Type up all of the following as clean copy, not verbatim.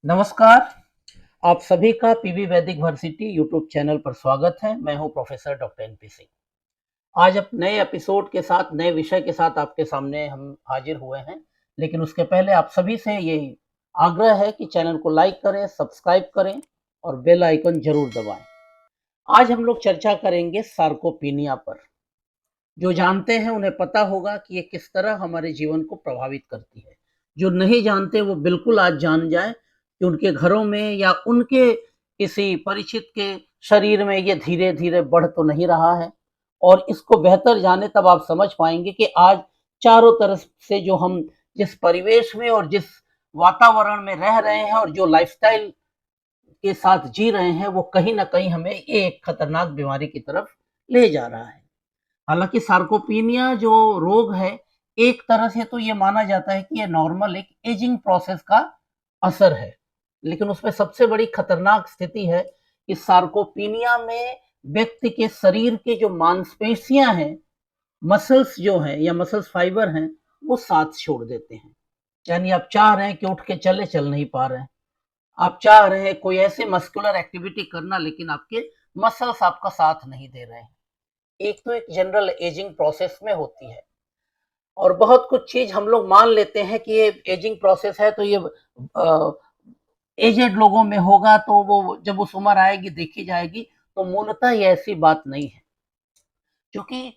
नमस्कार। आप सभी का पीवी वैदिक वर्सिटी यूट्यूब चैनल पर स्वागत है। मैं हूं प्रोफेसर डॉक्टर एनपी सिंह। आज अब नए एपिसोड के साथ, नए विषय के साथ आपके सामने हम हाजिर हुए हैं। लेकिन उसके पहले आप सभी से ये आग्रह है कि चैनल को लाइक करें, सब्सक्राइब करें और बेल आइकन जरूर दबाएं। आज हम लोग चर्चा करेंगे सार्कोपीनिया पर। जो जानते हैं उन्हें पता होगा कि ये किस तरह हमारे जीवन को प्रभावित करती है। जो नहीं जानते वो बिल्कुल आज जान जाए कि उनके घरों में या उनके किसी परिचित के शरीर में ये धीरे धीरे बढ़ तो नहीं रहा है। और इसको बेहतर जाने तब आप समझ पाएंगे कि आज चारों तरफ से जो हम जिस परिवेश में और जिस वातावरण में रह रहे हैं और जो लाइफस्टाइल के साथ जी रहे हैं, वो कहीं ना कहीं हमें एक खतरनाक बीमारी की तरफ ले जा रहा है। हालांकि सार्कोपीनिया जो रोग है, एक तरह से तो ये माना जाता है कि ये नॉर्मल एक एजिंग प्रोसेस का असर है। लेकिन उसमें सबसे बड़ी खतरनाक स्थिति है कि सार्कोपीनिया में व्यक्ति के शरीर के जो मांसपेशियां हैं, मसल्स जो हैं या मसल्स फाइबर हैं, वो साथ छोड़ देते हैं। यानी आप चाह रहे हैं कि उठ के चल नहीं पा रहे हैं। आप चाह रहे हैं कोई ऐसे मस्कुलर एक्टिविटी करना, लेकिन आपके मसल्स आपका साथ नहीं दे रहे हैं। एक तो एक जनरल एजिंग प्रोसेस में होती है। और बहुत कुछ चीज हम लोग मान लेते हैं कि ये एजिंग प्रोसेस है, तो ये एजेड लोगों में होगा, तो वो जब उस उम्र आएगी देखी जाएगी। तो मूलतः ये ऐसी बात नहीं है, क्योंकि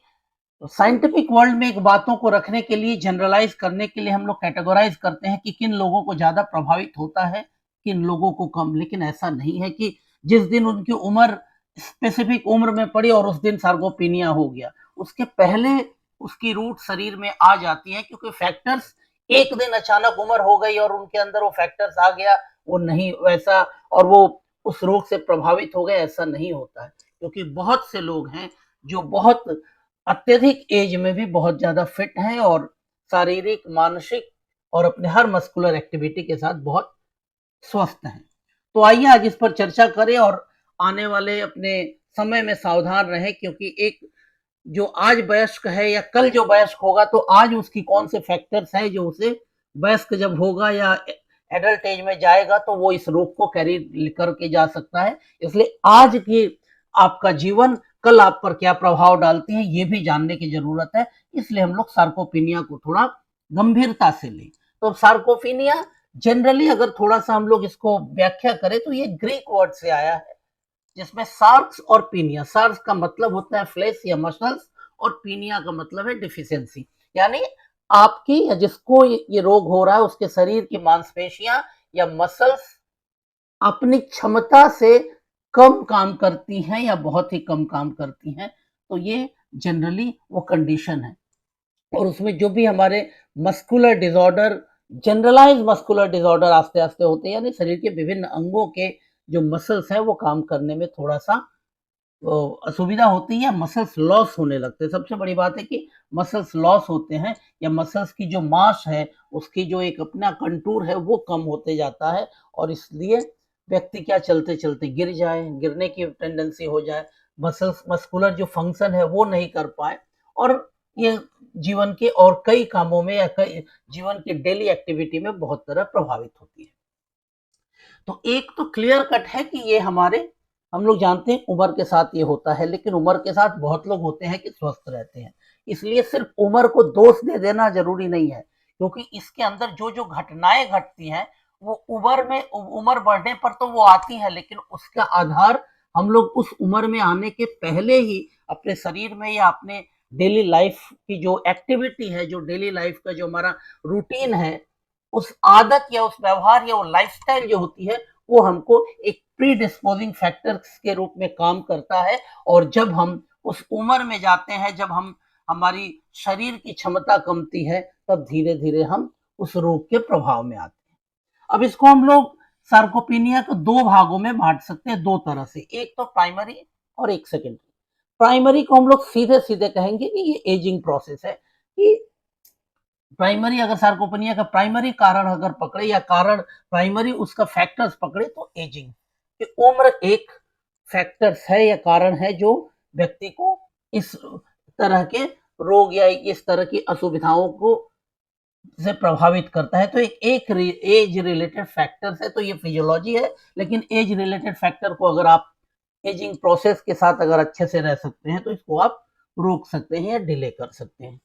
साइंटिफिक वर्ल्ड में एक बातों को रखने के लिए, जनरलाइज करने के लिए हम लोग कैटेगराइज करते हैं कि किन लोगों को ज्यादा प्रभावित होता है, किन लोगों को कम। लेकिन ऐसा नहीं है कि जिस दिन उनकी उम्र स्पेसिफिक उम्र में पड़ी और उस दिन सार्कोपीनिया हो गया, उसके पहले उसकी रूट शरीर में आ जाती है। क्योंकि फैक्टर्स, एक दिन अचानक उम्र हो गई और उनके अंदर वो फैक्टर्स आ गया, वो नहीं वैसा, और वो उस रोग से प्रभावित हो गए, ऐसा नहीं होता है। क्योंकि बहुत से लोग हैं जो बहुत अत्यधिक एज में भी बहुत ज्यादा फिट हैं और शारीरिक, मानसिक और अपने हर मस्कुलर एक्टिविटी के साथ बहुत स्वस्थ हैं। तो आइए आज इस पर चर्चा करें और आने वाले अपने समय में सावधान रहें। क्योंकि एक जो आज वयस्क है या कल जो वयस्क होगा, तो आज उसकी कौन से फैक्टर्स हैं जो उसे वयस्क जब होगा या एडल्ट एज में जाएगा, तो वो इस रोग को कैरी करके जा सकता है। इसलिए आज की आपका जीवन कल आप पर क्या प्रभाव डालती है, ये भी जानने की जरूरत है। इसलिए हम लोग सार्कोपीनिया को थोड़ा गंभीरता से लें। तो सार्कोपीनिया जनरली अगर थोड़ा सा हम लोग इसको व्याख्या करें, तो ये ग्रीक वर्ड से आया है, जिसमें सार्क्स और पीनिया, सार्क्स का मतलब होता है फ्लेश या मसल्स, और पीनिया का मतलब है डिफिशियंसी। यानी आपकी या जिसको ये रोग हो रहा है, उसके शरीर की मांसपेशियां या मसल्स अपनी क्षमता से कम काम करती हैं या बहुत ही कम काम करती हैं। तो ये जनरली वो कंडीशन है। और उसमें जो भी हमारे muscular disorder, generalise muscular disorder आस्ते आस्ते होते हैं, यानी शरीर के विभिन्न अंगों के जो मसल्स हैं वो काम करने में थोड़ा सा असुविधा होती है, मसल्स लॉस होने लगते हैं। सबसे बड़ी बात है कि मसल्स लॉस होते हैं, या मसल्स की जो मास है, उसकी जो एक अपना कंटूर है, वो कम होते जाता है। और इसलिए व्यक्ति क्या चलते चलते गिर जाए, गिरने की टेंडेंसी हो जाए, मसल्स मस्कुलर जो फंक्शन है वो नहीं कर पाए, और ये जीवन के और कई कामों में या कई जीवन की डेली एक्टिविटी में बहुत तरह प्रभावित होती है। तो एक तो क्लियर कट है कि ये हमारे, हम लोग जानते हैं उम्र के साथ ये होता है। लेकिन उम्र के साथ बहुत लोग होते हैं कि स्वस्थ रहते हैं। इसलिए सिर्फ उम्र को दोष दे देना जरूरी नहीं है, क्योंकि इसके अंदर जो जो घटनाएं घटती हैं, वो उम्र बढ़ने पर तो वो आती है, लेकिन उसका आधार हम लोग उस उम्र में आने के पहले ही अपने शरीर में या अपने डेली लाइफ की जो एक्टिविटी है, जो डेली लाइफ का जो हमारा रूटीन है, उस आदत या उस व्यवहार या वो लाइफस्टाइल जो होती है, वो हमको एक प्री डिस्पोजिंग फैक्टर्स के रूप में काम करता है। और जब हम उस उम्र में जाते हैं, जब हम हमारी शरीर की क्षमता कमती है, तब धीरे धीरे हम उस रोग के प्रभाव में आते हैं। अब इसको हम लोग सार्कोपीनिया को दो भागों में बांट सकते हैं, दो तरह से। एक तो प्राइमरी और एक सेकेंडरी। प्राइमरी को हम लोग सीधे सीधे कहेंगे कि ये एजिंग प्रोसेस है। कि प्राइमरी, अगर सार्कोपनिया का प्राइमरी कारण अगर पकड़े या कारण प्राइमरी उसका फैक्टर्स पकड़े, तो एजिंग कि उम्र एक फैक्टर्स है या कारण है जो व्यक्ति को इस तरह के रोग या इस तरह की असुविधाओं को से प्रभावित करता है। तो एक एज रिलेटेड फैक्टर्स है, तो ये फिजियोलॉजी है, लेकिन एज रिलेटेड फैक्टर को अगर आप एजिंग प्रोसेस के साथ अगर अच्छे से रह सकते हैं तो इसको आप रोक सकते हैं या डिले कर सकते हैं।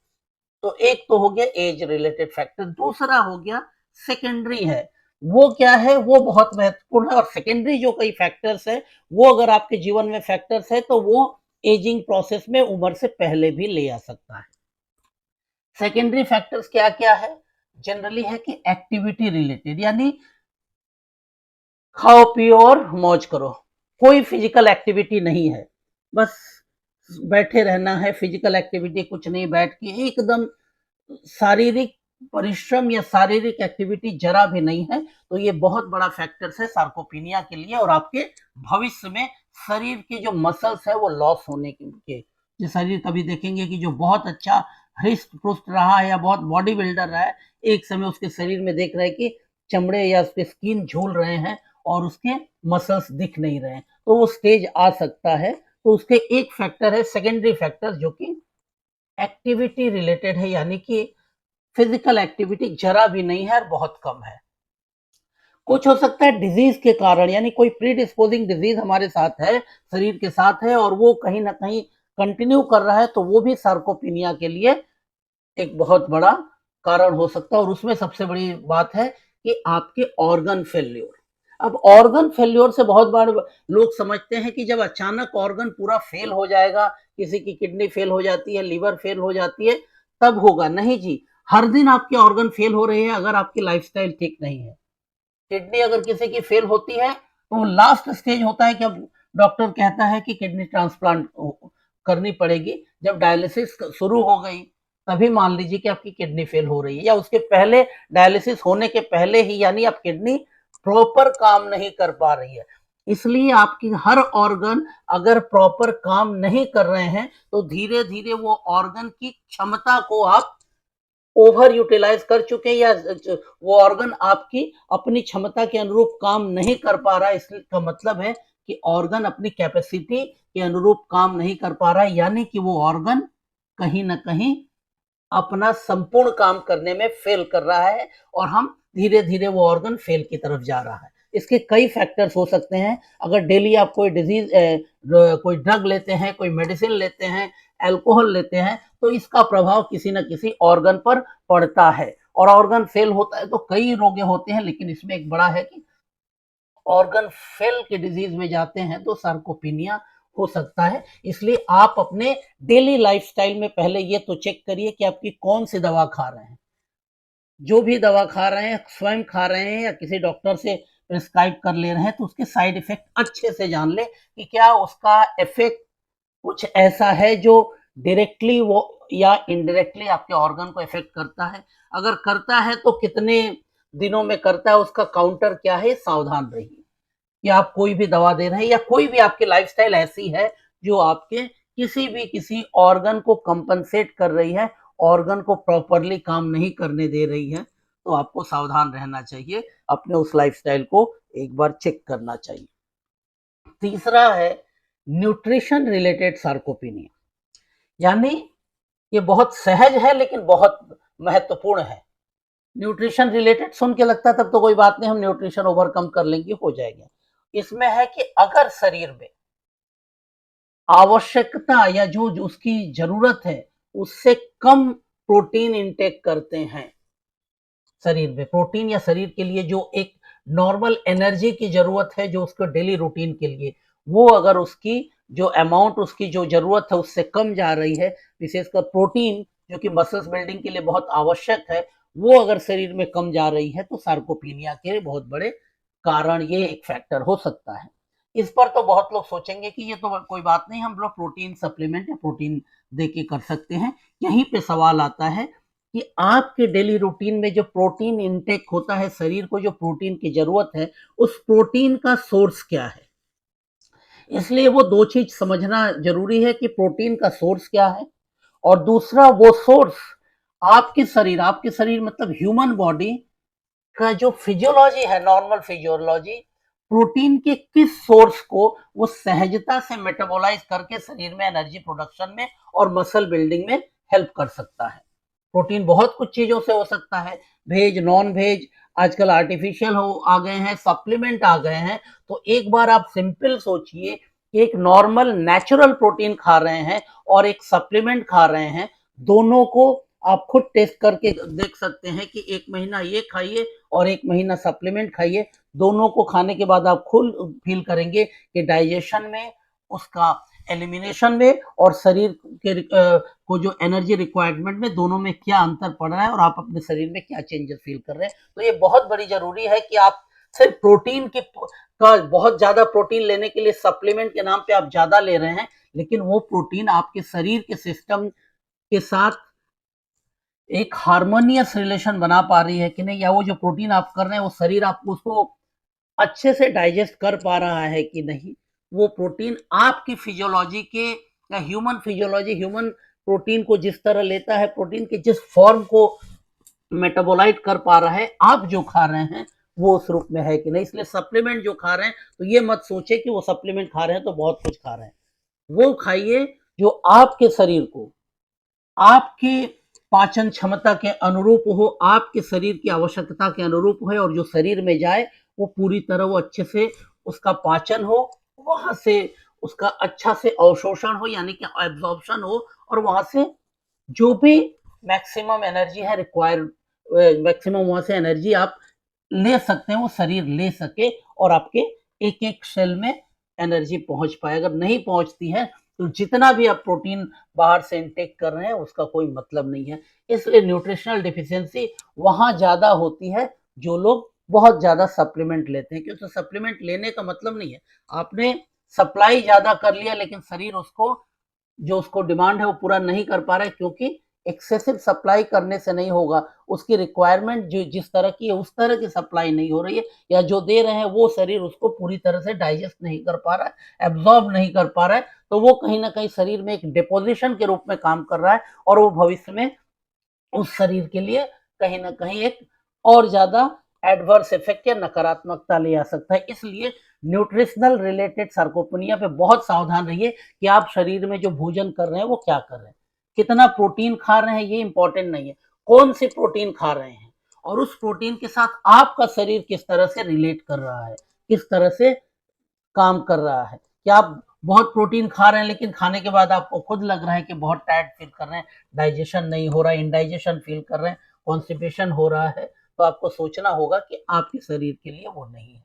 तो एक तो हो गया एज रिलेटेड फैक्टर, दूसरा हो गया सेकेंडरी है। वो क्या है, वो बहुत महत्वपूर्ण है। और सेकेंडरी जो कई फैक्टर्स है, वो अगर आपके जीवन में फैक्टर्स है तो वो एजिंग प्रोसेस में उम्र से पहले भी ले आ सकता है। सेकेंडरी फैक्टर्स क्या क्या है, जनरली है कि एक्टिविटी रिलेटेड, यानी खाओ पियो और मौज करो, कोई फिजिकल एक्टिविटी नहीं है, बस बैठे रहना है, फिजिकल एक्टिविटी कुछ नहीं, बैठ के एकदम शारीरिक परिश्रम या शारीरिक एक्टिविटी जरा भी नहीं है, तो ये बहुत बड़ा फैक्टर है सार्कोपिनिया के लिए। और आपके भविष्य में शरीर के जो मसल्स है वो लॉस होने के जो शरीर कभी देखेंगे कि जो बहुत अच्छा हृष्ट पुष्ट रहा है या बहुत बॉडी बिल्डर रहा है, एक समय उसके शरीर में देख रहे हैं कि चमड़े या उसके स्किन झूल रहे हैं और उसके मसल्स दिख नहीं रहे हैं, तो वो स्टेज आ सकता है। तो उसके एक फैक्टर है सेकेंडरी फैक्टर जो कि एक्टिविटी रिलेटेड है, यानी कि फिजिकल एक्टिविटी जरा भी नहीं है और बहुत कम है। कुछ हो सकता है डिजीज के कारण, यानी कोई प्री डिस्पोजिंग डिजीज हमारे साथ है, शरीर के साथ है और वो कहीं ना कहीं कंटिन्यू कर रहा है, तो वो भी सार्कोपिनिया के लिए एक बहुत बड़ा कारण हो सकता है। और उसमें सबसे बड़ी बात है कि आपके ऑर्गन फेल्योर। अब ऑर्गन फेल्योर से बहुत बार लोग समझते हैं कि जब अचानक ऑर्गन पूरा फेल हो जाएगा, किसी की किडनी फेल हो जाती है, लिवर फेल हो जाती है, तब होगा। नहीं जी, हर दिन आपके ऑर्गन फेल हो रहे हैं अगर आपकी लाइफस्टाइल ठीक नहीं है। किडनी अगर किसी की फेल होती है तो लास्ट स्टेज होता है कि अब डॉक्टर कहता है कि किडनी ट्रांसप्लांट करनी पड़ेगी। जब डायलिसिस शुरू हो गई तभी मान लीजिए कि आपकी किडनी फेल हो रही है, या उसके पहले डायलिसिस होने के पहले ही, यानी आप किडनी प्रॉपर काम नहीं कर पा रही है। इसलिए आपकी हर ऑर्गन अगर प्रॉपर काम नहीं कर रहे हैं तो धीरे धीरे वो ऑर्गन की क्षमता को आप ओवर यूटिलाइज कर चुके हैं, या वो ऑर्गन आपकी अपनी क्षमता के अनुरूप काम नहीं कर पा रहा है। इसका मतलब है कि ऑर्गन अपनी कैपेसिटी के अनुरूप काम नहीं कर पा रहा है, यानी कि वो ऑर्गन कहीं ना कहीं अपना संपूर्ण काम करने में फेल कर रहा है और हम धीरे धीरे वो ऑर्गन फेल की तरफ जा रहा है। इसके कई फैक्टर्स हो सकते हैं। अगर डेली आप कोई डिजीज कोई ड्रग लेते हैं, कोई मेडिसिन लेते हैं, अल्कोहल लेते हैं, तो इसका प्रभाव किसी न किसी ऑर्गन पर पड़ता है। और ऑर्गन फेल होता है तो कई रोग होते हैं, लेकिन इसमें एक बड़ा है कि ऑर्गन फेल के डिजीज में जाते हैं तो सार्कोपिनिया हो सकता है। इसलिए आप अपने डेली लाइफस्टाइल में पहले ये तो चेक करिए कि आपकी कौन सी दवा खा रहे हैं। जो भी दवा खा रहे हैं, स्वयं खा रहे हैं या किसी डॉक्टर से प्रिस्क्राइब कर ले रहे हैं, तो उसके साइड इफेक्ट अच्छे से जान ले कि क्या उसका इफेक्ट कुछ ऐसा है जो डायरेक्टली वो या इनडायरेक्टली आपके ऑर्गन को इफेक्ट करता है। अगर करता है तो कितने दिनों में करता है, उसका काउंटर क्या है, सावधान रहिए कि आप कोई भी दवा दे रहे हैं या कोई भी आपकी लाइफस्टाइल ऐसी है जो आपके किसी ऑर्गन को कंपनसेट कर रही है, ऑर्गन को प्रॉपरली काम नहीं करने दे रही है, तो आपको सावधान रहना चाहिए, अपने उस लाइफस्टाइल को एक बार चेक करना चाहिए। तीसरा है न्यूट्रिशन रिलेटेड सार्कोपिनिया, यानी ये बहुत सहज है लेकिन बहुत महत्वपूर्ण है। न्यूट्रिशन रिलेटेड सुन के लगता है तब तो कोई बात नहीं, हम न्यूट्रिशन ओवरकम कर लेंगे, हो जाएगा। इसमें है कि अगर शरीर में आवश्यकता या जो उसकी जरूरत है उससे कम प्रोटीन इंटेक करते हैं, शरीर में प्रोटीन या शरीर के लिए जो एक नॉर्मल एनर्जी की जरूरत है जो उसको डेली रूटीन के लिए, वो अगर उसकी जो अमाउंट उसकी जो जरूरत है उससे कम जा रही है, विशेषकर प्रोटीन जो कि मसल्स बिल्डिंग के लिए बहुत आवश्यक है, वो अगर शरीर में कम जा रही है तो सार्कोपिनिया के बहुत बड़े कारण ये एक फैक्टर हो सकता है। इस पर तो बहुत लोग सोचेंगे कि ये तो कोई बात नहीं, हम लोग प्रोटीन सप्लीमेंट या प्रोटीन दे के कर सकते हैं। यहीं पे सवाल आता है कि आपके डेली रूटीन में जो प्रोटीन इनटेक होता है, शरीर को जो प्रोटीन की जरूरत है, उस प्रोटीन का सोर्स क्या है। इसलिए वो दो चीज समझना जरूरी है कि प्रोटीन का सोर्स क्या है, और दूसरा वो सोर्स आपके शरीर मतलब ह्यूमन बॉडी का जो फिजियोलॉजी है, नॉर्मल फिजियोलॉजी, प्रोटीन के किस सोर्स को वो सहजता से मेटाबोलाइज करके शरीर में एनर्जी प्रोडक्शन में और मसल बिल्डिंग में हेल्प कर सकता है। प्रोटीन बहुत कुछ चीजों से हो सकता है, वेज, नॉन वेज, आजकल आर्टिफिशियल हो आ गए हैं, सप्लीमेंट आ गए हैं। तो एक बार आप सिंपल सोचिए, एक नॉर्मल नेचुरल प्रोटीन खा रहे हैं और एक सप्लीमेंट खा रहे हैं, दोनों को आप खुद टेस्ट करके देख सकते हैं कि एक महीना ये खाइए और एक महीना सप्लीमेंट खाइए। दोनों को खाने के बाद आप खुद फील करेंगे कि डाइजेशन में, उसका एलिमिनेशन में और शरीर के को जो एनर्जी रिक्वायरमेंट में, दोनों में क्या अंतर पड़ रहा है और आप अपने शरीर में क्या चेंजेस फील कर रहे हैं। तो ये बहुत बड़ी जरूरी है कि आप सिर्फ प्रोटीन के का बहुत ज्यादा प्रोटीन लेने के लिए सप्लीमेंट के नाम पे आप ज्यादा ले रहे हैं, लेकिन वो प्रोटीन आपके शरीर के सिस्टम के साथ एक हार्मोनियस रिलेशन बना पा रही है कि नहीं, या वो जो प्रोटीन आप कर रहे हैं वो शरीर आपको उसको अच्छे से डाइजेस्ट कर पा रहा है कि नहीं। वो प्रोटीन आपकी फिजियोलॉजी के, या ह्यूमन फिजियोलॉजी, ह्यूमन प्रोटीन को जिस तरह लेता है, प्रोटीन के जिस फॉर्म को मेटाबोलाइट कर पा रहा है, आप जो खा रहे हैं वो उस रूप में है कि नहीं। इसलिए सप्लीमेंट जो खा रहे हैं तो ये मत सोचे कि वो सप्लीमेंट खा रहे हैं तो बहुत कुछ खा रहे हैं। वो खाइए जो आपके शरीर को, आपके पाचन क्षमता के अनुरूप हो, आपके शरीर की आवश्यकता के अनुरूप है, और जो शरीर में जाए वो पूरी तरह वो अच्छे से उसका पाचन हो, वहां से उसका अच्छा से अवशोषण हो, यानी कि एब्जॉर्प्शन हो, और वहां से जो भी मैक्सिमम एनर्जी है रिक्वायर, मैक्सिमम वहां से एनर्जी आप ले सकते हैं, वो शरीर ले सके और आपके एक एक सेल में एनर्जी पहुंच पाए। अगर नहीं पहुंचती है तो जितना भी आप प्रोटीन बाहर से इनटेक कर रहे हैं उसका कोई मतलब नहीं है। इसलिए न्यूट्रिशनल डिफिशियंसी वहां ज्यादा होती है जो लोग बहुत ज्यादा सप्लीमेंट लेते हैं, क्योंकि सप्लीमेंट लेने का मतलब नहीं है आपने सप्लाई ज्यादा कर लिया लेकिन शरीर उसको, जो उसको डिमांड है वो पूरा नहीं कर पा रहा है, क्योंकि एक्सेसिव सप्लाई करने से नहीं होगा। उसकी रिक्वायरमेंट जो जिस तरह की है उस तरह की सप्लाई नहीं हो रही है, या जो दे रहे हैं वो शरीर उसको पूरी तरह से डाइजेस्ट नहीं कर पा रहा है, एब्जॉर्ब नहीं कर पा रहा है। तो वो कहीं ना कहीं शरीर में एक डिपोजिशन के रूप में काम कर रहा है, और वो भविष्य में उस शरीर के लिए कहीं ना कहीं एक और ज्यादा एडवर्स इफेक्ट या नकारात्मकता ले आ सकता है। इसलिए न्यूट्रिशनल रिलेटेड सार्कोपेनिया पे बहुत सावधान रहिए कि आप शरीर में जो भोजन कर रहे हैं वो क्या कर रहे हैं, कितना प्रोटीन खा रहे हैं ये इंपॉर्टेंट नहीं है, कौन सी प्रोटीन खा रहे हैं, और उस प्रोटीन के साथ आपका शरीर किस तरह से रिलेट कर रहा है, किस तरह से काम कर रहा है। क्या आप बहुत प्रोटीन खा रहे हैं लेकिन खाने के बाद आपको खुद लग रहा है कि बहुत टायर्ड फील कर रहे हैं, डाइजेशन नहीं हो रहा है, इंडाइजेशन फील कर रहे हैं, कॉन्स्टिपेशन हो रहा है, तो आपको सोचना होगा कि आपके शरीर के लिए वो नहीं है।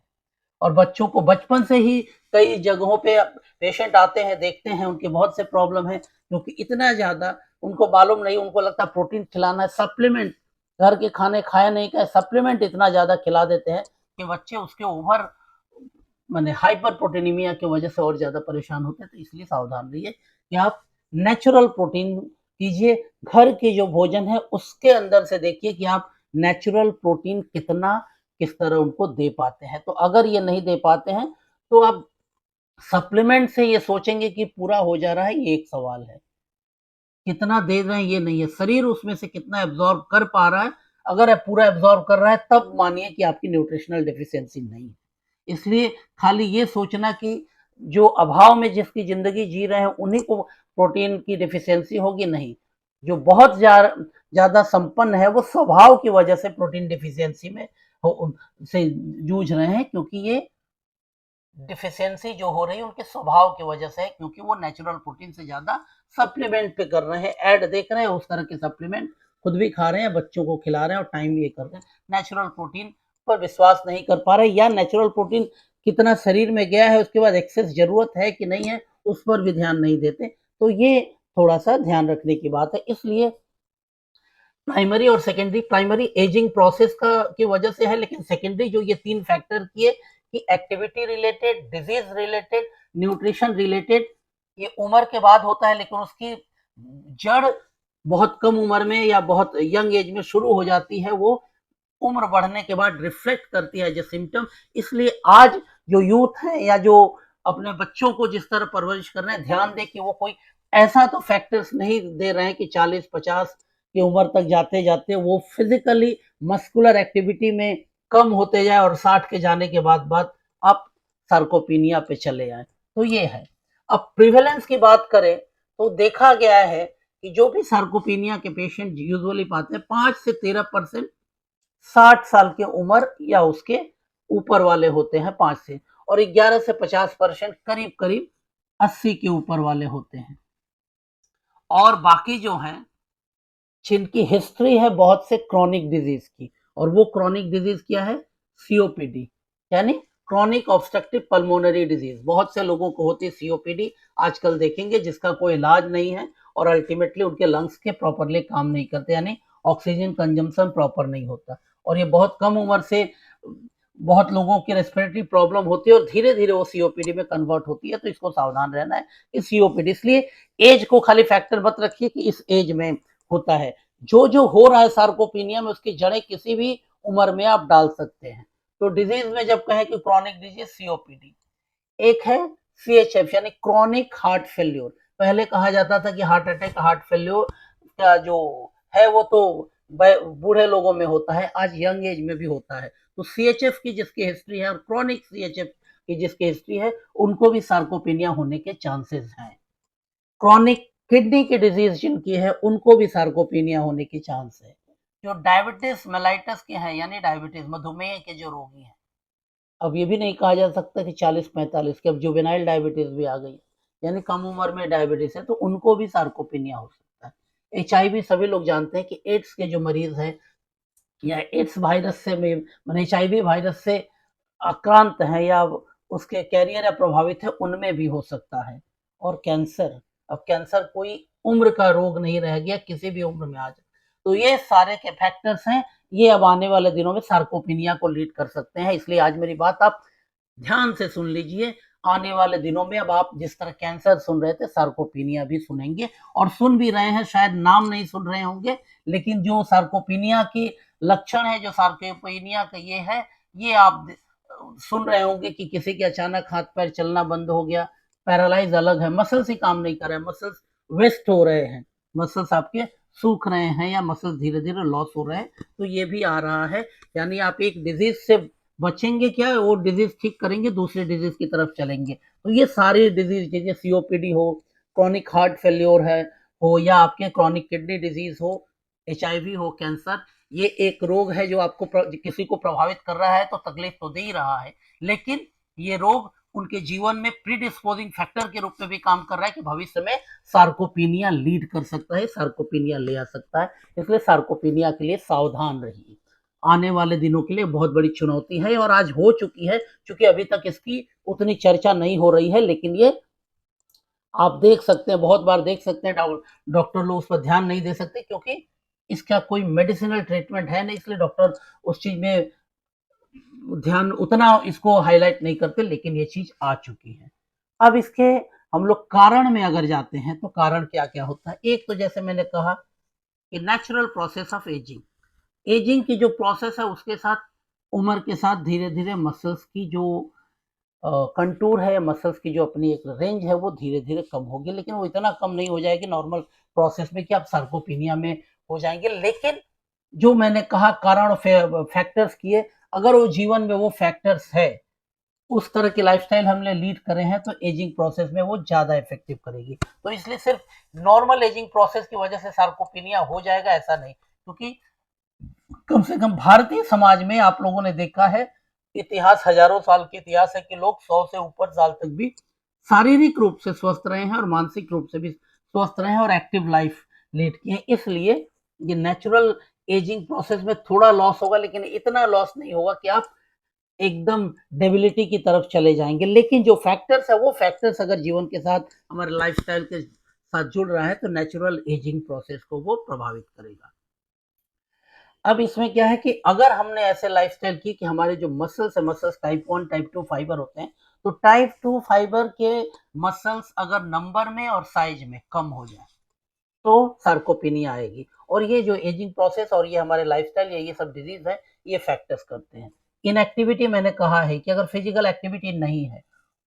और बच्चों को बचपन से ही कई जगहों पे पेशेंट आते हैं, देखते हैं उनके बहुत से प्रॉब्लम है, क्योंकि इतना ज्यादा उनको मालूम नहीं, उनको लगता है प्रोटीन खिलाना है, सप्लीमेंट, घर के खाने खाया नहीं का सप्लीमेंट इतना ज्यादा खिला देते हैं कि बच्चे उसके ओवर, माने हाइपर प्रोटीनीमिया की वजह से और ज्यादा परेशान होते हैं। तो इसलिए सावधान रहिए कि आप नेचुरल प्रोटीन कीजिए, घर के जो भोजन है उसके अंदर से देखिए कि आप नेचुरल प्रोटीन कितना, किस तरह उनको दे पाते हैं। तो अगर ये नहीं दे पाते हैं तो आप सप्लीमेंट से ये सोचेंगे कि पूरा हो जा रहा है, ये एक सवाल है, कितना दे रहे हैं ये नहीं है, शरीर उसमें से कितना एब्जॉर्ब कर पा रहा है। अगर पूरा एब्जॉर्ब कर रहा है तब मानिए कि आपकी न्यूट्रिशनल डेफिशिएंसी नहीं है। इसलिए खाली ये सोचना कि जो अभाव में जिसकी जिंदगी जी रहे हैं उन्हीं को प्रोटीन की डिफिशियंसी होगी, नहीं। जो बहुत ज्यादा संपन्न है वो स्वभाव की वजह से प्रोटीन डिफिशियंसी में से जूझ रहे हैं, क्योंकि ये डिफिशियंसी जो हो रही है उनके स्वभाव की वजह से है, क्योंकि वो नेचुरल प्रोटीन से ज्यादा सप्लीमेंट पे कर रहे हैं, ऐड देख रहे हैं उस तरह के सप्लीमेंट, खुद भी खा रहे हैं, बच्चों को खिला रहे हैं और टाइम भी ये कर रहे हैं, नेचुरल प्रोटीन पर विश्वास नहीं कर पा रहे, या नेचुरल प्रोटीन कितना शरीर में गया है उसके बाद एक्सेस जरूरत है कि नहीं है उस पर भी ध्यान नहीं देते। तो ये थोड़ा सा ध्यान रखने की बात है। इसलिए प्राइमरी और सेकेंडरी, प्राइमरी एजिंग प्रोसेस का की वजह से है, लेकिन सेकेंडरी जो ये तीन फैक्टर किए कि activity related, disease related, nutrition related, ये उम्र के बाद होता है, लेकिन उसकी जड़ बहुत कम उम्र में या बहुत यंग एज में शुरू हो जाती है, वो उम्र बढ़ने के बाद रिफ्लेक्ट करती है जो सिम्टम। इसलिए आज जो यूथ है या जो अपने बच्चों को जिस तरह परवरिश कर रहे हैं, ध्यान दें कि वो कोई ऐसा तो फैक्टर्स नहीं दे रहे हैं कि 40-50 की उम्र तक जाते जाते वो फिजिकली मस्कुलर एक्टिविटी में कम होते जाए और 60 के जाने के बाद आप सार्कोपीनिया पे चले आए। तो ये है। अब प्रिवेलेंस की बात करें तो देखा गया है कि जो भी सार्कोपीनिया के पेशेंट यूजुअली पाते हैं 5 से 13% 60 साल की उम्र या उसके ऊपर वाले होते हैं 5 से, और 11 से 50% करीब करीब 80 के ऊपर वाले होते हैं। और बाकी जो हैं जिनकी हिस्ट्री है बहुत से क्रॉनिक डिजीज की, और वो क्रॉनिक डिजीज क्या है, सीओपीडी, यानी क्रॉनिक ऑब्स्ट्रक्टिव पल्मोनरी डिजीज। बहुत से लोगों को होती है सीओपीडी, आजकल देखेंगे जिसका कोई इलाज नहीं है, और अल्टीमेटली उनके लंग्स के प्रॉपरली काम नहीं करते, यानी ऑक्सीजन कंजम्पशन प्रॉपर नहीं होता, और ये बहुत कम उम्र से बहुत लोगों की रेस्पिरेटरी प्रॉब्लम होती है और धीरे धीरे वो सीओपीडी में कन्वर्ट होती है। तो इसको सावधान रहना है कि सीओपीडी, इसलिए एज को खाली फैक्टर मत रखिए कि इस एज में होता है। जो हो रहा है सार्कोपीनिया में उसकी जड़ें किसी भी उम्र में आप डाल सकते हैं। तो डिजीज में जब कहें कि क्रॉनिक डिजीज सीओपीडी, एक है सीएचएफ यानी क्रॉनिक हार्ट फेल्योर। पहले कहा जाता था कि हार्ट अटैक, हार्ट फेल्योर का जो है वो तो बूढ़े लोगों में होता है, आज यंग एज में भी होता है। तो सीएचएफ की जिसकी हिस्ट्री है और क्रॉनिक सीएचएफ की जिसकी हिस्ट्री है उनको भी सार्कोपीनिया होने के चांसेस हैं। क्रॉनिक किडनी की डिजीज जिनकी है उनको भी सार्कोपीनिया होने की चांस है। जो डायबिटीज मेलाइटस के हैं यानी डायबिटीज मधुमेह के जो रोगी हैं, अब ये भी नहीं कहा जा सकता कि 40-45 के, अब जुवेनाइल डायबिटीज भी आ गई, यानी कम उम्र में डायबिटीज है, तो उनको भी सार्कोपीनिया हो सकता है। एचआईवी सभी लोग जानते हैं कि एड्स के जो मरीज हैं या एड्स वायरस से में एचआईवी वायरस से आक्रांत है या उसके कैरियर या प्रभावित है उनमें भी हो सकता है। और कैंसर, अब कैंसर कोई उम्र का रोग नहीं रह गया, किसी भी उम्र में आ जाए। तो ये सारे के फैक्टर्स हैं, ये अब आने वाले दिनों में सार्कोपीनिया को लीड कर सकते हैं। इसलिए आज मेरी बात आप ध्यान से सुन लीजिए, आने वाले दिनों में अब आप जिस तरह कैंसर सुन रहे थे सार्कोपीनिया भी सुनेंगे, और सुन भी रहे हैं, शायद नाम नहीं सुन रहे होंगे, लेकिन जो सार्कोपीनिया की लक्षण है, जो सार्कोपीनिया का ये है, ये आप सुन रहे होंगे कि किसी के अचानक हाथ पैर चलना बंद हो गया, पैरालाइज अलग है, मसल्स ही काम नहीं कर रहे हैं, मसल्स वेस्ट हो रहे हैं, मसल्स आपके सूख रहे हैं या मसल्स धीरे धीरे लॉस हो रहे हैं, तो ये भी आ रहा है। यानी आप एक डिजीज से बचेंगे क्या, वो डिजीज ठीक करेंगे, दूसरे डिजीज की तरफ चलेंगे। तो ये सारी डिजीज जैसे सीओपीडी हो, क्रॉनिक हार्ट फेल्योर है हो, या आपके क्रॉनिक किडनी डिजीज हो, एचआईवी हो, कैंसर, ये एक रोग है जो आपको किसी को प्रभावित कर रहा है तो तकलीफ तो दे ही रहा है, लेकिन ये रोग उनके जीवन में प्रीडिस्पोजिंग फैक्टर के रूप में भी काम कर रहा है कि भविष्य में सार्कोपीनिया लीड कर सकता है, सार्कोपीनिया ले आ सकता है। इसलिए सार्कोपीनिया के लिए सावधान रहिए, आने वाले दिनों के लिए बहुत बड़ी चुनौती है, और आज हो चुकी है, क्योंकि अभी तक इसकी उतनी चर्चा नहीं हो रही है, लेकिन ये आप देख सकते हैं, बहुत बार देख सकते हैं, डॉक्टर लोग उस पर ध्यान नहीं दे सकते क्योंकि इसका कोई मेडिसिनल ट्रीटमेंट है नहीं, इसलिए डॉक्टर उस चीज में ध्यान उतना इसको हाईलाइट नहीं करते, लेकिन ये चीज आ चुकी है। अब इसके हम लोग कारण में अगर जाते हैं तो कारण क्या क्या होता है। एक तो जैसे मैंने कहा कि natural process of ageing, ageing की जो प्रोसेस है उसके साथ उम्र के साथ धीरे धीरे मसल्स की जो कंटूर है, मसल्स की जो अपनी एक रेंज है वो धीरे धीरे कम होगी, लेकिन वो इतना कम नहीं हो जाएगी नॉर्मल प्रोसेस में कि आप सार्कोपीनिया में हो जाएंगे। लेकिन जो मैंने कहा कारण फैक्टर्स किए, अगर वो जीवन में वो फैक्टर्स है, उस तरह की लाइफस्टाइल हमने लीड करे हैं, तो एजिंग प्रोसेस में वो ज्यादा इफेक्टिव करेगी। तो इसलिए सिर्फ नॉर्मल एजिंग प्रोसेस की वजह से सार्कोपीनिया हो जाएगा ऐसा नहीं, क्योंकि कम से कम भारतीय समाज में आप लोगों ने देखा है, इतिहास हजारों साल के इतिहास है कि लोग 100 से ऊपर साल तक भी शारीरिक रूप से स्वस्थ रहे हैं और मानसिक रूप से भी स्वस्थ रहे हैं और एक्टिव लाइफ लीड की है। इसलिए ये नेचुरल एजिंग प्रोसेस में थोड़ा लॉस होगा, लेकिन इतना लॉस नहीं होगा कि आप एकदम डेबिलिटी की तरफ चले जाएंगे। लेकिन जो फैक्टर्स है वो फैक्टर्स अगर जीवन के साथ हमारे लाइफस्टाइल के साथ जुड़ रहा है तो नेचुरल एजिंग प्रोसेस को वो प्रभावित करेगा। अब इसमें क्या है कि अगर हमने ऐसे लाइफस्टाइल की कि हमारे जो मसल्स है, मसल्स टाइप 1 टाइप 2 फाइबर होते हैं, तो टाइप 2 फाइबर के मसल्स अगर नंबर में और साइज में कम हो जाए तो सार्कोपीनिया आएगी। और ये जो एजिंग प्रोसेस और ये हमारे लाइफस्टाइल या ये सब डिजीज है, ये फैक्टर्स करते हैं। इनएक्टिविटी मैंने कहा है कि अगर फिजिकल एक्टिविटी नहीं है,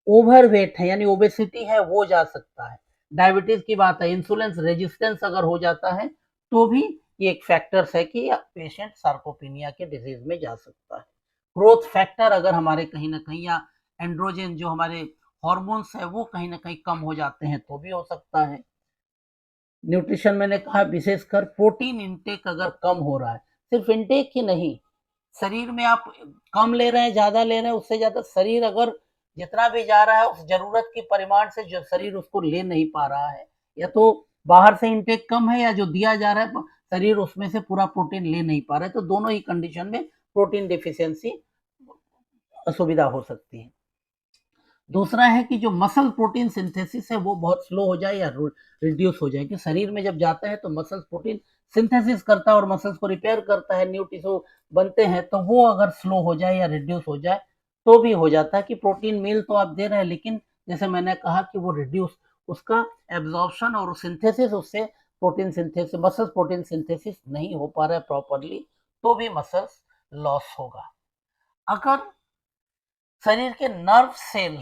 ओवरवेट है यानी ओबेसिटी है, वो जा सकता है। डायबिटीज की बात है, इंसुलिन रेजिस्टेंस अगर हो जाता है तो भी ये एक फैक्टर्स है कि पेशेंट सार्कोपीनिया के डिजीज में जा सकता है। ग्रोथ फैक्टर अगर हमारे कहीं ना कहीं, या एंड्रोजन जो हमारे हॉर्मोन्स है वो कहीं ना कहीं कम हो जाते हैं तो भी हो सकता है। न्यूट्रिशन मैंने कहा विशेषकर प्रोटीन इंटेक अगर कम हो रहा है, सिर्फ इंटेक ही नहीं, शरीर में आप कम ले रहे हैं, ज़्यादा ले रहे हैं, उससे ज़्यादा शरीर अगर जितना भी जा रहा है उस ज़रूरत की परिमाण से जो शरीर उसको ले नहीं पा रहा है, या तो बाहर से इंटेक कम है या जो दिया जा रहा है शरीर उसमें से पूरा प्रोटीन ले नहीं पा रहा है, तो दोनों ही कंडीशन में प्रोटीन डिफिशियंसी असुविधा हो सकती है। दूसरा है कि जो मसल प्रोटीन सिंथेसिस है वो बहुत स्लो हो जाए या रिड्यूस हो जाए, कि शरीर में जब जाता है तो मसल प्रोटीन सिंथेसिस करता है और मसल्स को रिपेयर करता है, न्यू टिश्यू बनते हैं, तो वो अगर स्लो हो जाए या रिड्यूस हो जाए तो भी हो जाता है कि प्रोटीन मील तो आप दे रहे हैं लेकिन जैसे मैंने कहा कि वो रिड्यूस, उसका एब्जॉर्प्शन और सिंथेसिस, उससे protein synthesis, muscles protein synthesis नहीं हो पा रहा है प्रॉपरली, तो भी मसल्स लॉस होगा। अगर शरीर के नर्व सेल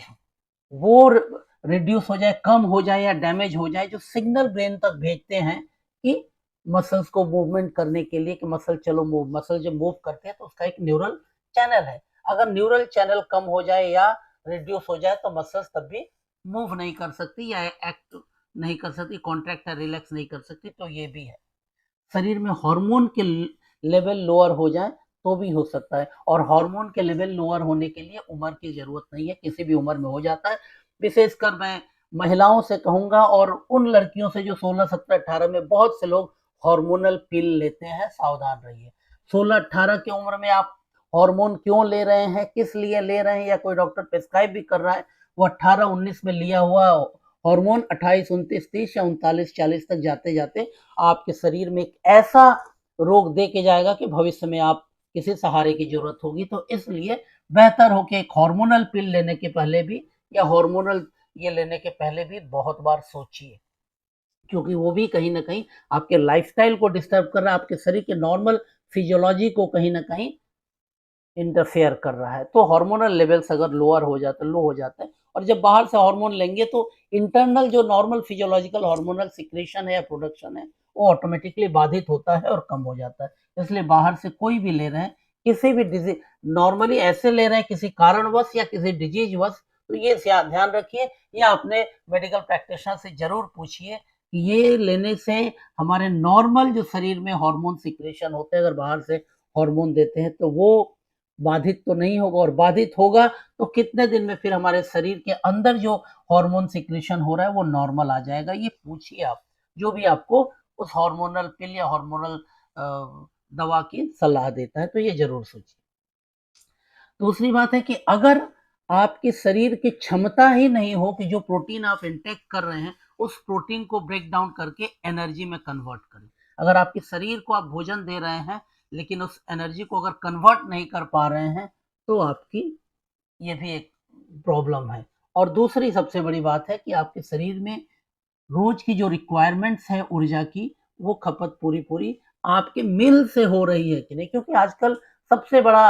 वो रिड्यूस हो जाए, कम हो जाए या डैमेज हो जाए, जो सिग्नल ब्रेन तक भेजते हैं कि मसल्स को मूवमेंट करने के लिए, कि मसल चलो मूव, मसल जब मूव करते हैं तो उसका एक न्यूरल चैनल है, अगर न्यूरल चैनल कम हो जाए या रिड्यूस हो जाए तो मसल्स तब भी मूव नहीं कर सकती या एक्ट नहीं कर सकती, कॉन्ट्रैक्ट या रिलैक्स नहीं कर सकती, तो ये भी है। शरीर में हार्मोन के लेवल लोअर हो जाए तो भी हो सकता है, और हार्मोन के लेवल लोअर होने के लिए उम्र की जरूरत नहीं है, किसी भी उम्र में हो जाता है। विशेषकर मैं महिलाओं से कहूंगा और उन लड़कियों से जो 16, 17, 18 में, बहुत से लोग हार्मोनल पिल लेते हैं, सावधान रहिए। 16, 18 की उम्र में आप हार्मोन क्यों ले रहे हैं, किस लिए ले रहे हैं, या कोई डॉक्टर प्रिस्क्राइब भी कर रहा है, वो 18, 19 में लिया हुआ हार्मोन 28, 29, 30 या 39, 40 तक जाते जाते आपके शरीर में एक ऐसा रोग दे के जाएगा कि भविष्य में आप किसी सहारे की जरूरत होगी, तो इसलिए बेहतर हो कि एक हार्मोनल पिल लेने के पहले भी या हार्मोनल ये लेने के पहले भी बहुत बार सोचिए, क्योंकि वो भी कहीं ना कहीं आपके लाइफस्टाइल को डिस्टर्ब कर रहा है, आपके शरीर के नॉर्मल फिजियोलॉजी को कहीं ना कहीं इंटरफेयर कर रहा है। तो हार्मोनल लेवल्स अगर लोअर हो जाते, लो हो जाते हैं, और जब बाहर से हार्मोन लेंगे तो इंटरनल जो नॉर्मल फिजियोलॉजिकल हार्मोनल सिक्रेशन है या प्रोडक्शन है वो ऑटोमेटिकली बाधित होता है और कम हो जाता है। इसलिए बाहर से कोई भी ले रहे हैं, किसी भी डिजीज, नॉर्मली ऐसे ले रहे हैं किसी कारणवश या किसी डिजीज वश, तो ये ध्यान रखिए, या अपने मेडिकल प्रैक्टिशनर से जरूर पूछिए कि ये लेने से हमारे नॉर्मल जो शरीर में हार्मोन सिक्रेशन होते हैं, अगर बाहर से हार्मोन देते हैं तो वो बाधित तो नहीं होगा, और बाधित होगा तो कितने दिन में फिर हमारे शरीर के अंदर जो हार्मोन सिक्रेशन हो रहा है वो नॉर्मल आ जाएगा, ये पूछिए आप, जो भी आपको उस हार्मोनल पिल या हार्मोनल दवा की सलाह देता है, तो ये जरूर सोचिए। दूसरी बात है कि अगर आपके शरीर की क्षमता ही नहीं हो कि जो प्रोटीन आप इंटेक कर रहे हैं उस प्रोटीन को ब्रेक डाउन करके एनर्जी में कन्वर्ट करें, अगर आपके शरीर को आप भोजन दे रहे हैं लेकिन उस एनर्जी को अगर कन्वर्ट नहीं कर पा रहे हैं तो आपकी ये भी एक प्रॉब्लम है। और दूसरी सबसे बड़ी बात है कि आपके शरीर में रोज की जो रिक्वायरमेंट्स है ऊर्जा की, वो खपत पूरी पूरी आपके मिल से हो रही है कि नहीं, क्योंकि आजकल सबसे बड़ा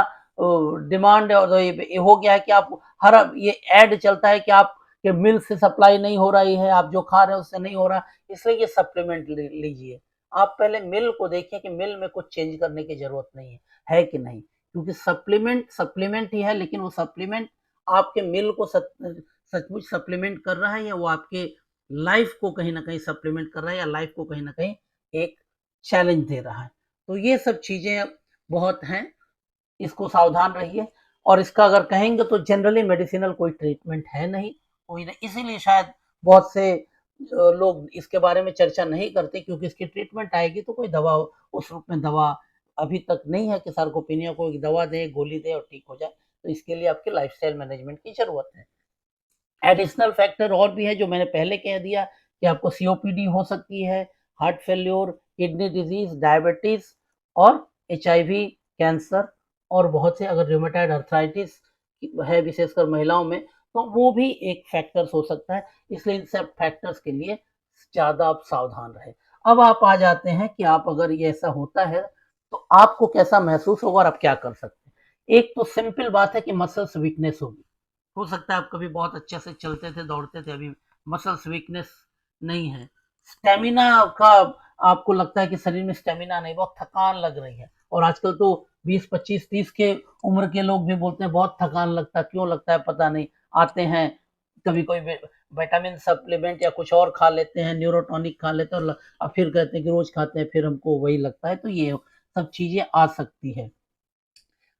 डिमांड ये हो गया है कि आप हर ये ऐड चलता है कि आप के मिल से सप्लाई नहीं हो रही है, आप जो खा रहे हैं उससे नहीं हो रहा, इसलिए ये सप्लीमेंट लीजिए। आप पहले मिल को देखिए कि मिल में कुछ चेंज करने की जरूरत नहीं है कि नहीं, क्योंकि सप्लीमेंट सप्लीमेंट ही है, लेकिन वो सप्लीमेंट आपके मिल को सचमुच सप्लीमेंट कर रहा है या वो आपके लाइफ को कहीं ना कहीं सप्लीमेंट कर रहा है या लाइफ को कहीं ना कहीं एक चैलेंज दे रहा है। तो ये सब चीजें बहुत हैं, इसको सावधान रहिए। और इसका अगर कहेंगे तो जनरली मेडिसिनल कोई ट्रीटमेंट है नहीं, कोई नहीं, इसीलिए शायद बहुत से लोग इसके बारे में चर्चा नहीं करते, क्योंकि इसकी ट्रीटमेंट आएगी तो कोई दवा उस रूप में दवा अभी तक नहीं है कि सार्कोपिनिया को एक दवा दे, गोली दे और ठीक हो जाए, तो इसके लिए आपकी लाइफस्टाइल मैनेजमेंट की जरूरत है। एडिशनल फैक्टर और भी है जो मैंने पहले कह दिया कि आपको सीओपीडी हो सकती है, heart failure, kidney disease, diabetes और एचआईवी, कैंसर, और बहुत से अगर रूमेटॉइड अर्थराइटिस है विशेषकर महिलाओं में तो वो भी एक फैक्टर्स हो सकता है, इसलिए इन सब फैक्टर्स के लिए ज़्यादा आप सावधान रहे। अब आप आ जाते हैं कि आप अगर ये ऐसा होता है तो आपको कैसा महसूस होगा और आप क्या कर सकते हैं। एक तो सिंपल बात है कि मसल्स वीकनेस होगी, हो सकता है आप कभी बहुत अच्छे से चलते थे, दौड़ते थे, अभी मसल्स वीकनेस नहीं है। स्टेमिना का आपको लगता है कि शरीर में स्टेमिना नहीं, बहुत थकान लग रही है, और आजकल तो 20, 25, 30 के उम्र के लोग भी बोलते हैं बहुत थकान लगता है, क्यों लगता है पता नहीं, आते हैं कभी कोई विटामिन सप्लीमेंट या कुछ और खा लेते हैं, न्यूरोटॉनिक खा लेते हैं और अब फिर कहते हैं कि रोज खाते हैं, फिर हमको वही लगता है। तो ये सब चीजें आ सकती है।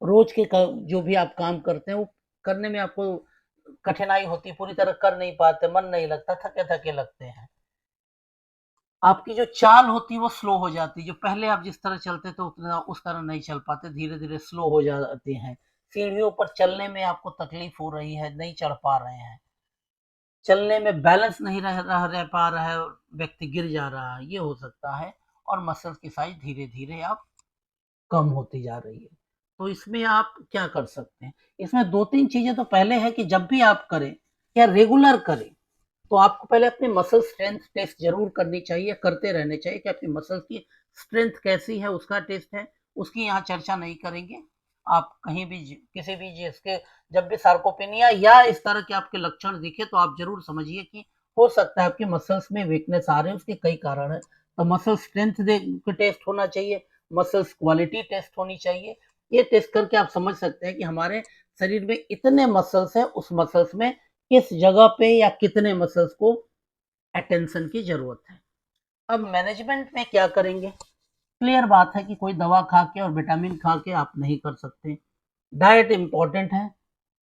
रोज के जो भी आप काम करते हैं वो करने में आपको कठिनाई होती है, पूरी तरह कर नहीं पाते, मन नहीं लगता, थके थके लगते हैं। आपकी जो चाल होती है वो स्लो हो जाती है, जो पहले आप जिस तरह चलते थे उतना उस तरह नहीं चल पाते, धीरे धीरे स्लो हो जाते हैं। सीढ़ियों पर चलने में आपको तकलीफ हो रही है, नहीं चढ़ पा रहे हैं, चलने में बैलेंस नहीं रह पा रहा है, व्यक्ति गिर जा रहा है, ये हो सकता है। और मसल्स की साइज धीरे धीरे आप कम होती जा रही है। तो इसमें आप क्या कर सकते हैं? इसमें 2-3 चीज़ें तो पहले है कि जब भी आप करें या रेगुलर करें, तो आपको पहले अपनी मसल स्ट्रेंथ टेस्ट ज़रूर करनी चाहिए, करते रहने चाहिए कि आपकी मसल की स्ट्रेंथ कैसी है, उसका टेस्ट है। उसकी यहाँ चर्चा नहीं करेंगे। आप कहीं भी किसी भी जिसके जब भी सार्कोपेनिया या इस तरह के आपके लक्षण दिखे तो आप ज़रूर समझिए कि हो सकता है आपकी मसल्स में वीकनेस आ रहे हैं, उसके कई कारण हैं। तो मसल स्ट्रेंथ टेस्ट होना चाहिए, मसल्स क्वालिटी टेस्ट होनी चाहिए। ये टेस्ट करके आप समझ सकते हैं कि हमारे शरीर में इतने मसल्स हैं, उस मसल्स में किस जगह पे या कितने मसल्स को अटेंशन की जरूरत है। अब मैनेजमेंट में क्या करेंगे? क्लियर बात है कि कोई दवा खा के और विटामिन खा के आप नहीं कर सकते। डाइट इंपॉर्टेंट है,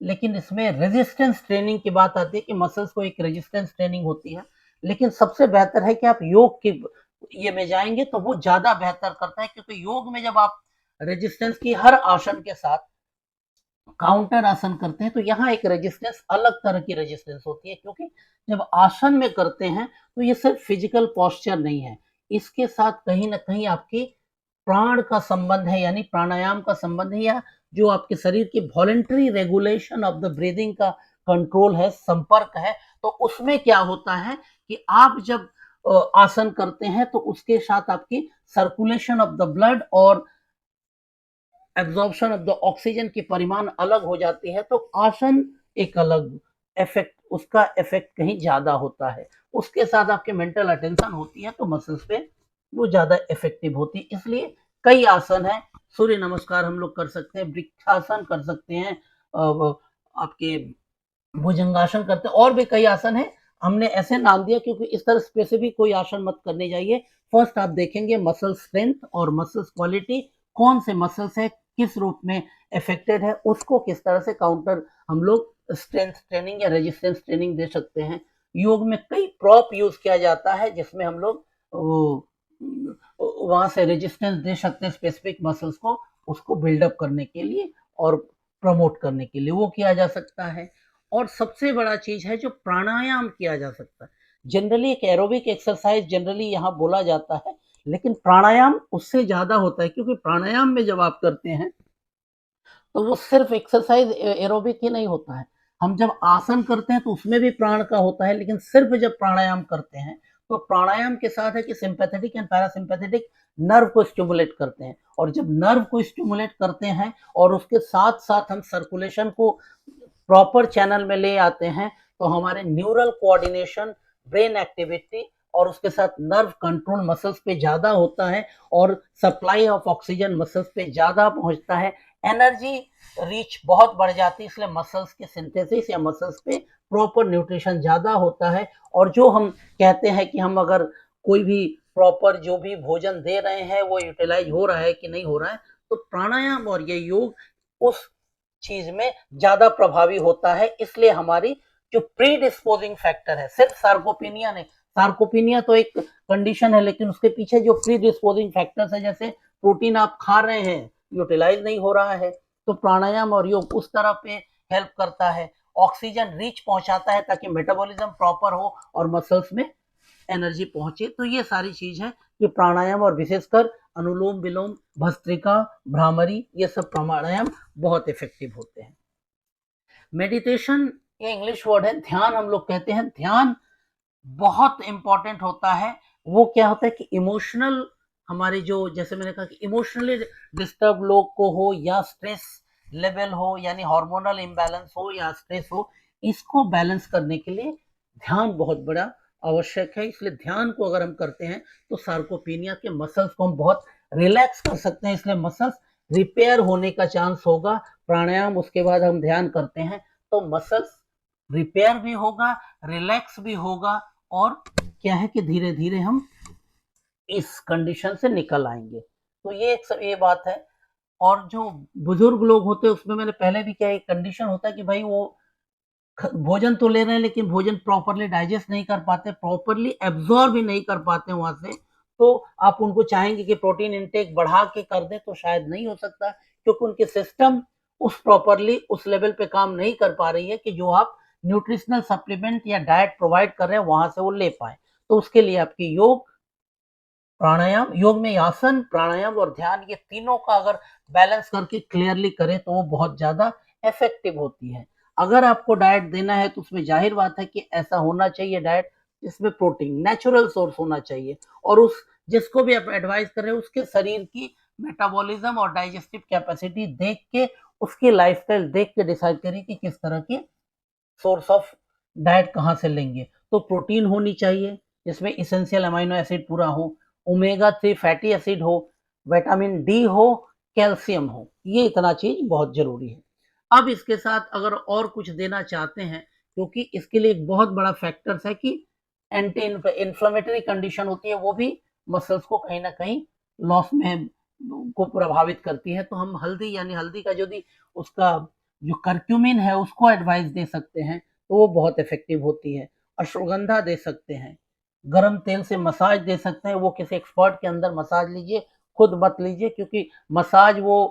लेकिन इसमें रेजिस्टेंस ट्रेनिंग की बात आती है कि मसल्स को एक रेजिस्टेंस ट्रेनिंग होती है। लेकिन सबसे बेहतर है कि आप योग की ये में जाएंगे तो वो ज्यादा बेहतर करता है, क्योंकि योग में जब आप रेजिस्टेंस की हर आसन के साथ काउंटर आसन करते हैं तो यहाँ एक रेजिस्टेंस, अलग तरह की रेजिस्टेंस होती है। क्योंकि जब आसन में करते हैं तो ये सिर्फ फिजिकल पोस्चर नहीं है, इसके साथ कहीं ना कहीं आपकी प्राण का संबंध है, यानी प्राणायाम का संबंध है, या जो आपके शरीर की voluntary regulation of the breathing का कंट्रोल है, संपर्क है। तो उसमें क्या होता है कि आप जब आसन करते हैं तो उसके साथ आपकी सर्कुलेशन ऑफ द ब्लड और एब्जॉर्प्शन ऑफ द ऑक्सीजन की परिमाण अलग हो जाती है। तो आसन एक अलग इफेक्ट, उसका इफेक्ट कहीं ज्यादा होता है। उसके साथ आपके मेंटल अटेंशन होती है तो मसल्स पे वो ज्यादा इफेक्टिव होती है। इसलिए कई आसन है, सूर्य नमस्कार हम लोग कर सकते हैं, वृक्षासन कर सकते हैं, आपके भुजंगासन करते हैं, और भी कई आसन है। हमने ऐसे नाम दिया क्योंकि इस तरह स्पेसिफिक कोई आसन मत करने जाइए। फर्स्ट आप देखेंगे मसल स्ट्रेंथ और मसल्स क्वालिटी, कौन से मसल्स है, किस रूप में अफेक्टेड है, उसको किस तरह से काउंटर हम लोग स्ट्रेंथ ट्रेनिंग या रेजिस्टेंस ट्रेनिंग दे सकते हैं। योग में कई प्रॉप यूज किया जाता है जिसमें हम लोग वहां से रेजिस्टेंस दे सकते हैं स्पेसिफिक मसल्स को, उसको बिल्डअप करने के लिए और प्रमोट करने के लिए वो किया जा सकता है। और सबसे बड़ा चीज है जो प्राणायाम किया जा सकता है। जनरली एक एरोबिक एक्सरसाइज जनरली यहाँ बोला जाता है, लेकिन प्राणायाम उससे ज्यादा होता है, क्योंकि प्राणायाम में जब आप करते हैं तो वो सिर्फ एक्सरसाइज एरोबिक ही नहीं होता है। हम जब आसन करते हैं तो उसमें भी प्राण का होता है, लेकिन सिर्फ जब प्राणायाम करते हैं तो प्राणायाम के साथ है कि सिंपैथेटिक एंड पैरासिम्पैथेटिक नर्व को स्टिमुलेट करते हैं। और जब नर्व को स्टिमुलेट करते हैं और उसके साथ साथ हम सर्कुलेशन को प्रॉपर चैनल में ले आते हैं तो हमारे न्यूरल कोऑर्डिनेशन, ब्रेन एक्टिविटी और उसके साथ नर्व कंट्रोल मसल्स पे ज्यादा होता है, और सप्लाई ऑफ ऑक्सीजन मसल्स पे ज्यादा पहुंचता है। एनर्जी रीच बहुत बढ़ जाती है, इसलिए मसल्स के सिंथेसिस या मसल्स पे प्रॉपर न्यूट्रिशन ज्यादा होता है। और जो हम कहते हैं कि हम अगर कोई भी प्रॉपर जो भी भोजन दे रहे हैं वो यूटिलाइज हो रहा है कि नहीं हो रहा है, तो प्राणायाम और ये योग उस चीज में ज्यादा प्रभावी होता है। इसलिए हमारी जो प्री डिस्पोजिंग फैक्टर है, सिर्फ सार्कोपेनिया नहीं, सार्कोपेनिया तो एक कंडीशन है, लेकिन उसके पीछे जो प्री डिस्पोजिंग फैक्टर्स है, जैसे प्रोटीन आप खा रहे हैं यूटिलाइज नहीं हो रहा है, तो प्राणायाम और योग उस तरह पे हेल्प करता है। ऑक्सीजन रीच पहुंचाता है ताकि मेटाबॉलिज्म प्रॉपर हो और मसल्स में एनर्जी पहुंचे। तो ये सारी चीज है कि प्राणायाम और विशेषकर अनुलोम विलोम, भस्त्रिका, भ्रामरी, ये सब प्राणायाम बहुत इफेक्टिव होते हैं। मेडिटेशन ये इंग्लिश वर्ड है, ध्यान हम लोग कहते हैं। ध्यान बहुत इंपॉर्टेंट होता है। वो क्या होता है कि इमोशनल, हमारे जो, जैसे मैंने कहा कि इमोशनली डिस्टर्ब लोग को हो या स्ट्रेस लेवल हो, यानी हार्मोनल इम्बैलेंस हो या स्ट्रेस हो, इसको बैलेंस करने के लिए ध्यान बहुत बड़ा आवश्यक है। इसलिए ध्यान को अगर हम करते हैं तो सार्कोपेनिया के मसल्स को हम बहुत रिलैक्स कर सकते हैं, इसलिए मसल्स रिपेयर होने का चांस होगा। प्राणायाम उसके बाद हम ध्यान करते हैं तो मसल्स रिपेयर भी होगा, रिलैक्स भी होगा, और क्या है कि धीरे धीरे हम इस कंडीशन से निकल आएंगे। तो ये बात है। और जो बुजुर्ग लोग होते हैं उसमें मैंने पहले भी क्या, एक कंडीशन होता है कि भाई वो भोजन तो ले रहे हैं लेकिन भोजन प्रॉपरली डाइजेस्ट नहीं कर पाते, प्रॉपरली एब्जॉर्ब भी नहीं कर पाते वहां से। तो आप उनको चाहेंगे कि प्रोटीन इंटेक बढ़ा के कर दें, तो शायद नहीं हो सकता, क्योंकि उनके सिस्टम उस प्रॉपरली उस लेवल पे काम नहीं कर पा रही है कि जो आप न्यूट्रिशनल सप्लीमेंट या डाइट प्रोवाइड कर रहे हैं वहां से वो ले पाए। तो उसके लिए आपकी योग, प्राणायाम, योग में आसन, प्राणायाम और ध्यान, ये तीनों का अगर बैलेंस करके क्लियरली करें तो वो बहुत ज्यादा इफेक्टिव होती है। अगर आपको डाइट देना है तो उसमें जाहिर बात है कि ऐसा होना चाहिए डाइट जिसमें प्रोटीन नेचुरल सोर्स होना चाहिए, और उस जिसको भी आप एडवाइस कर रहे हैं उसके शरीर की मेटाबॉलिज्म और डाइजेस्टिव कैपेसिटी देख के, उसकी लाइफस्टाइल देख के डिसाइड करिए कि किस तरह की सोर्स ऑफ डाइट कहाँ से लेंगे। तो प्रोटीन होनी चाहिए जिसमें इसेंशियल अमीनो एसिड पूरा हो, ओमेगा 3 फैटी एसिड हो, विटामिन डी हो, कैल्शियम हो, ये इतना चीज बहुत जरूरी है। अब इसके साथ अगर और कुछ देना चाहते हैं, क्योंकि इसके लिए एक बहुत बड़ा फैक्टर्स है कि एंटी इन्फ्लेमेटरी कंडीशन होती है, वो भी मसल्स को कहीं ना कहीं लॉस में को प्रभावित करती है। तो हम हल्दी, यानी हल्दी का जो भी उसका जो करक्यूमिन है उसको एडवाइस दे सकते हैं, तो वो बहुत इफेक्टिव होती है। अश्वगंधा दे सकते हैं, गरम तेल से मसाज दे सकते हैं, वो किसी एक्सपर्ट के अंदर मसाज लीजिए, खुद मत लीजिए, क्योंकि मसाज वो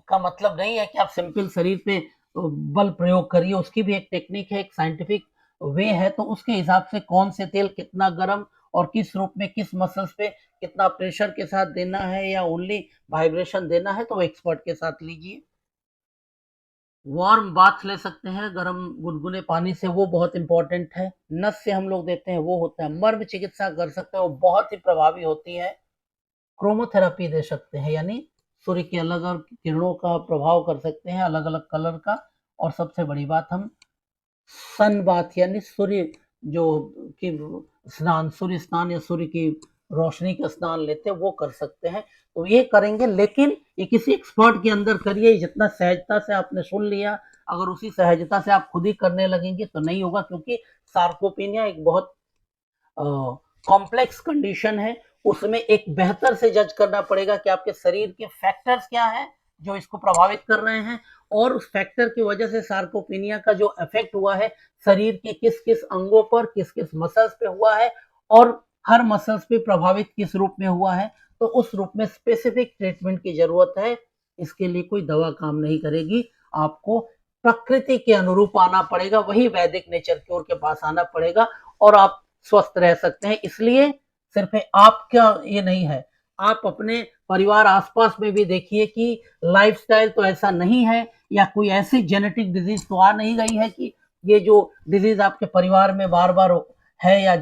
का मतलब नहीं है कि आप सिंपल शरीर पे बल प्रयोग करिए, उसकी भी एक टेक्निक है, एक साइंटिफिक वे है। तो उसके हिसाब से कौन से तेल कितना गर्म और किस रूप में किस मसल्स पे कितना प्रेशर के साथ देना है या ओनली वाइब्रेशन देना है, तो वो एक्सपर्ट के साथ लीजिए। वार्म बाथ ले सकते हैं गर्म गुनगुने पानी से, वो बहुत इंपॉर्टेंट है। नस से हम लोग देते हैं, वो होता है। मर्म चिकित्सा कर सकते हैं, वो बहुत ही प्रभावी होती है। क्रोमोथेरेपी दे सकते हैं, यानी सूर्य की अलग अलग किरणों का प्रभाव कर सकते हैं, अलग अलग कलर का। और सबसे बड़ी बात, हम सन बाथ यानी सूर्य जो की स्नान, सूर्य स्नान या सूर्य की रोशनी का स्नान लेते हैं, वो कर सकते हैं। तो ये करेंगे, लेकिन ये किसी एक्सपर्ट के अंदर करिए। जितना सहजता से आपने सुन लिया, अगर उसी सहजता से आप खुद ही करने लगेंगे तो नहीं होगा, क्योंकि सार्कोपेनिया एक बहुत कॉम्प्लेक्स कंडीशन है। उसमें एक बेहतर से जज करना पड़ेगा कि आपके शरीर के फैक्टर्स क्या हैं जो इसको प्रभावित कर रहे हैं, और उस फैक्टर की वजह से सार्कोपेनिया का जो इफेक्ट हुआ है शरीर के किस किस अंगों पर, किस किस मसल्स पे हुआ है, और हर मसल्स पे प्रभावित किस रूप में हुआ है, तो उस रूप में स्पेसिफिक ट्रीटमेंट की जरूरत है। इसके लिए कोई दवा काम नहीं करेगी, आपको प्रकृति के अनुरूप आना पड़ेगा, वही वैदिक नेचर क्योर के पास आना पड़ेगा, और आप स्वस्थ रह सकते हैं। इसलिए सिर्फ आपका ये नहीं है, आप अपने परिवार आसपास में भी देखिए कि लाइफस्टाइल तो ऐसा नहीं है, या कोई ऐसी जेनेटिक डिजीज तो आ नहीं गई है कि ये जो डिजीज आपके परिवार में बार बार है, या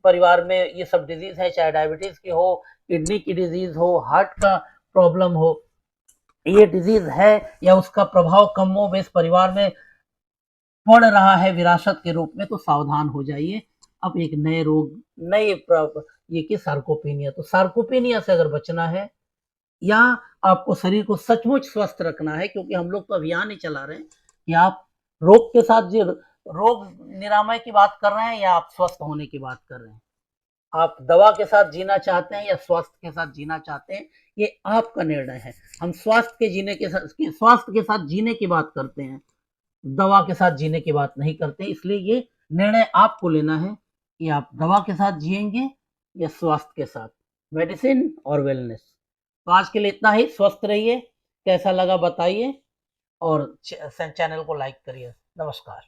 परिवार में ये सब डिजीज है, चाहे डायबिटीज की हो, किडनी की डिजीज हो, हार्ट का प्रॉब्लम हो, ये डिजीज है या उसका प्रभाव कमो बेश परिवार में पड़ रहा है विरासत के रूप में, तो सावधान हो जाइए। अब एक नए रोग, नए ये कि सार्कोपेनिया, तो सार्कोपेनिया से अगर बचना है या आपको शरीर को सचमुच स्वस्थ रखना है, क्योंकि हम लोग तो अभियान ही चला रहे हैं कि आप रोग के साथ जो रोग निरामय की बात कर रहे हैं या आप स्वस्थ होने की बात कर रहे हैं, आप दवा के साथ जीना चाहते हैं या स्वास्थ्य के साथ जीना चाहते हैं, ये आपका निर्णय है। हम स्वास्थ्य के साथ जीने की बात करते हैं, दवा के साथ जीने की बात नहीं करते। इसलिए ये निर्णय आपको लेना है कि आप दवा के साथ जिएंगे या स्वास्थ्य के साथ, मेडिसिन और वेलनेस। तो आज के लिए इतना ही। स्वस्थ रहिए, कैसा लगा बताइए, और चैनल को लाइक करिए। नमस्कार।